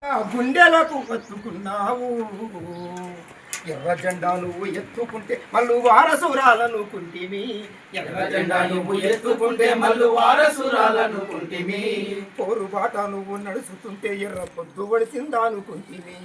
గుండెలకు కత్తుకున్నావు ఎర్ర జెండా నువ్వు ఎత్తుకుంటే మల్లు వారసురాలనుకుంటివి ఎర్ర జెండా నువ్వు ఎత్తుకుంటే మల్లు వారసురాలనుకుంటివి పోరుబాట నువ్వు నడుచుతుంటే ఎర్ర పొద్దు పడిసిందనుకుంటివి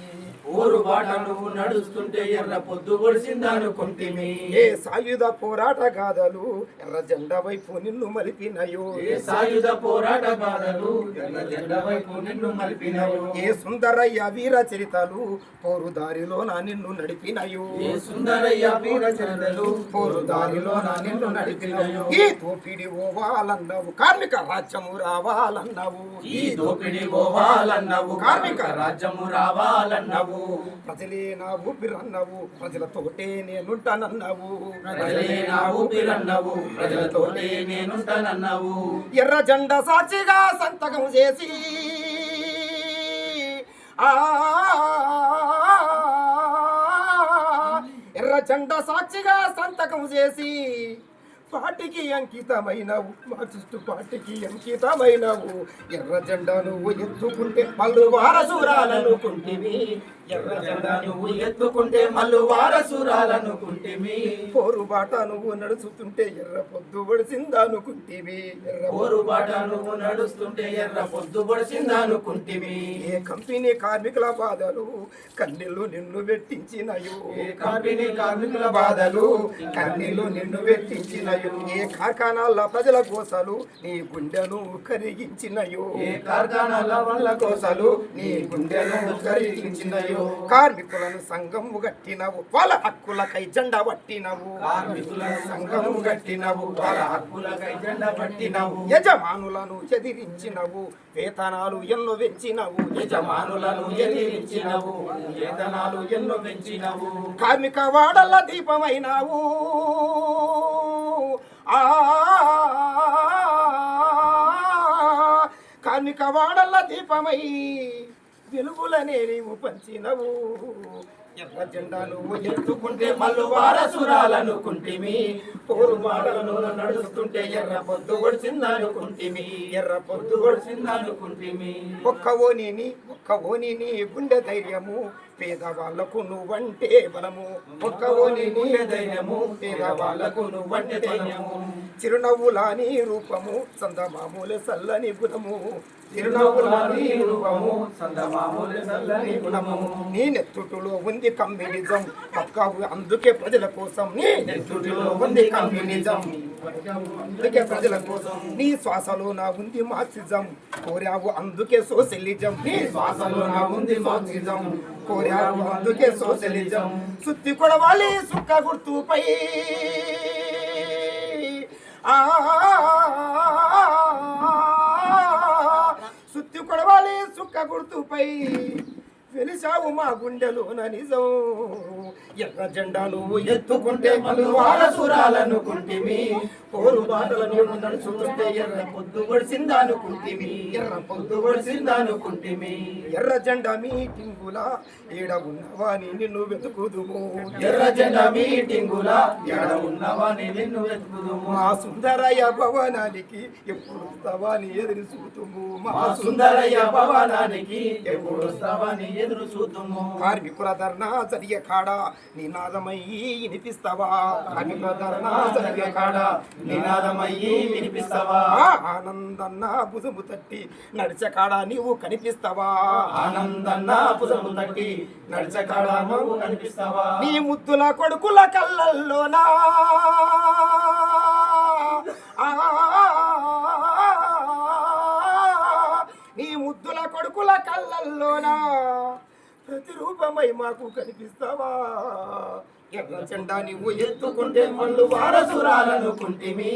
పోరుబాట నువ్వు నడుస్తుంటే ఎర్ర పొద్దు పొడిసిందనుకుంటివి ఏ సాయుధ పోరాట గాథలు ఎర్ర జెండా వైపు నిన్ను మలిపినయో ఏ సాయుధ పోరాట గాథలు ఎర్ర జెండా వైపు నిన్ను మలిపినయో ఏ సుందరయ్య వీర చరితలు పోరు దారిలో నా నిన్ను నడిపినయో ఏ సుందరయ్య వీర చరితలు పోరు దారిలో నా నిన్ను నడిపినయో ఈ దోపిడి ఓవాలన్నావు కార్మిక రాజ్యము రావాలన్నావు ఈ దోపిడి పోవాలన్నావు కార్మిక రాజ్యము రావాలన్నావు ప్రజలే నా ఊపిరన్నావు ప్రజలతోటే నేనుంటానన్నావు ప్రజలే నా ఊపిరన్నావు ప్రజలతోటే నేనుంటానన్నావు ఎర్ర జెండా సాక్షిగా సంతకం చేసి ఎర్ర జెండా సాక్షిగా సంతకం చేసి పార్టీకి అంకితమైనవు మార్క్సిస్టు పార్టీకి అంకితమైనవు ఎర్ర జెండా నువ్వు ఎత్తుకుంటే మల్లు వారసురాలనుకుంటివి ఎర్ర జెండా నువ్వు ఎత్తుకుంటే మల్లు వారసురాలనుకుంటివి పోరుబాట నువ్వు నడుచుతుంటే ఎర్ర పొద్దు పడిసిందనుకుంటివి పోరుబాట నువ్వు నడుస్తుంటే ఎర్ర పొద్దు పొడిసిందనుకుంటివి ఏ కంపెనీ కార్మికుల బాధలు కన్నీళ్లు నిన్ను పెట్టించినయు ఏ కంపెనీ కార్మికుల బాధలు కన్నీళ్లు నిన్ను పెట్టించినయు ఏ కార్ఖానాల ప్రజల కోసలు నీ గుండెను కరిగించినయు ఏ కార్ఖానాల వల్ల కోసలు నీ గుండెను కరిగించినయో కార్మికులను సంఘము గట్టినవు వాళ్ళ హక్కులకై జెండా పట్టినవు కార్మికులను సంఘము గట్టినవు వాళ్ళ హక్కులకై జెండా పట్టినవు యజమానులను ఎదిరించినవు వేతనాలు ఎన్నో పెంచినవు యజమానులను ఎదిరించినవు వేతనాలు ఎన్నో పెంచినవు కార్మిక వాడల దీపమైనావు కార్మిక వాడల దీపమై వెలుగులనే నీవు పంచినవు ఎర్ర జెండా నువ్వు ఎత్తుకుంటే మల్లు వారసురాలనుకుంటిమి పోరుబాటలను నడుస్తుంటే ఎర్ర పొద్దు పొడిసిందనుకుంటిమి ఎర్ర పొద్దు పొడిసిందనుకుంటిమి ఒక్క ఓని నీ గుండె ధైర్యము పేదవాళ్లకు నువ్వంటే బలము ఒక్క ఓని గుండె ధైర్యము పేదవాళ్లకు నువ్వంటే ధైర్యము చిరునవ్వులా నీ రూపము చందమామూల సల్లని గుణము చిరునవ్వులని రూపము చందమామూల సల్లని గుణము నీ నెత్తుటులో ఉంది కమ్యూనిజం పక్కావు అందుకే ప్రజల కోసం నీ నెత్తుటిలో ఉంది కమ్యూనిజం అందుకే ప్రజల కోసం నీ శ్వాసలో నా ఉంది మార్క్సిజం కోరావు అందుకే సోషలిజం నీ శ్వాసలో నా ఉంది మార్క్సిజం కోరావు అందుకే సోషలిజం సుత్తి కొడవాలి సుక్క గుర్తుపై సుత్తి కొడవాలి సుక్క గుర్తుపై వెలిసావు మా గుండెలోన నిజం ఎర్ర జెండా నువ్వు ఎత్తుకుంటే మల్లు వారసురాలనుకుంటిమి పోరుబాటల నువ్వు నడుచుకుంటే ఎర్ర పొద్దు పొడిసిందనుకుంటిమి ఎర్ర పొద్దు పొడిసిందనుకుంటిమి ఎర్ర జెండా మీటింగులా ఏడ ఉన్నవాని నిన్ను వెతుకుదుము ఎర్ర జెండా మీటింగుల ఎడ ఉన్నవాని నిన్ను వెతుకుదుము మా సుందరయ్య భవనానికి ఎప్పుడు వస్తావాని ఎదురు చూతుము మా సుందరయ్య భవనానికి ఎప్పుడు వస్తావని ఎదురు చూద్దుము కార్మికుల ధర్నా జరిగే కాడ నినాదమయ్యి వినిపిస్తావా కార్మికుల ధర్నా జరిగే కాడ నినాదమయ్యి వినిపిస్తావా ఆనందన్న భుజము తట్టి నడిచే కాడ నీవు కనిపిస్తావా ఆనందన్న భుజము తట్టి నడిచే కాడ నువ్వు కనిపిస్తావా నీ ముద్దుల కొడుకుల కళ్ళల్లోనా నీ ముద్దుల కొడుకుల కళ్ళల్లోనా ప్రతిరూపమై మాకు కనిపిస్తావా ఎర్ర జెండా నీవు ఎత్తుకుంటే మల్లు వారసురాలనుకుంటిమి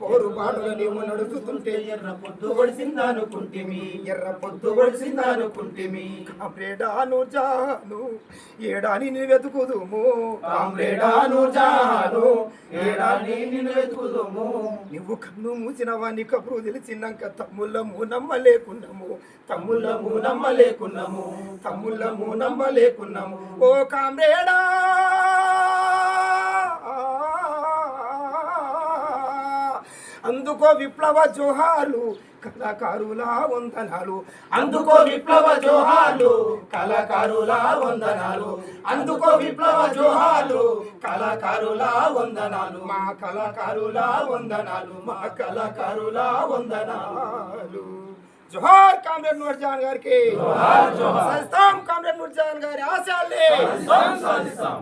పోరుబాటలు నీవు నడుచుతుంటే ఎర్ర పొద్దు పొడిసిందనుకుంటిమి ఎర్ర పొద్దు పొద్దు పొడిసిందనుకుంటిమి కామ్రేడాను జాను ఏడాని నీ వెతుకుదుము కామ్రేడాను జాను ఏడాని నిన్ను వెతుకుదుము నువ్వు కన్ను మూసిన వాని కబురు తెలిసినాక తమ్ముళ్ళము నమ్మలేకున్నాము తమ్ముళ్ళము నమ్మలేకున్నాము తమ్ముళ్ళము నమ్మలేకున్నాము ఓ కామ్రేడా అందుకో విప్లవ జోహార్లు కళాకారుల వందనాలు అందుకో విప్లవ జోహార్లు కళాకారుల వందనాలు అందుకో విప్లవ జోహార్లు కళాకారుల వందనాలు మా కళాకారుల వందనాలు మా కళాకారుల వందనాలు జోహార్ కామ్రేడ్ నూర్జహాన్ గారికి జోహార్ జోహార్ సాధిస్తాం కామ్రేడ్ నూర్జహాన్ గారి ఆశయాల్ని సాధిస్తాం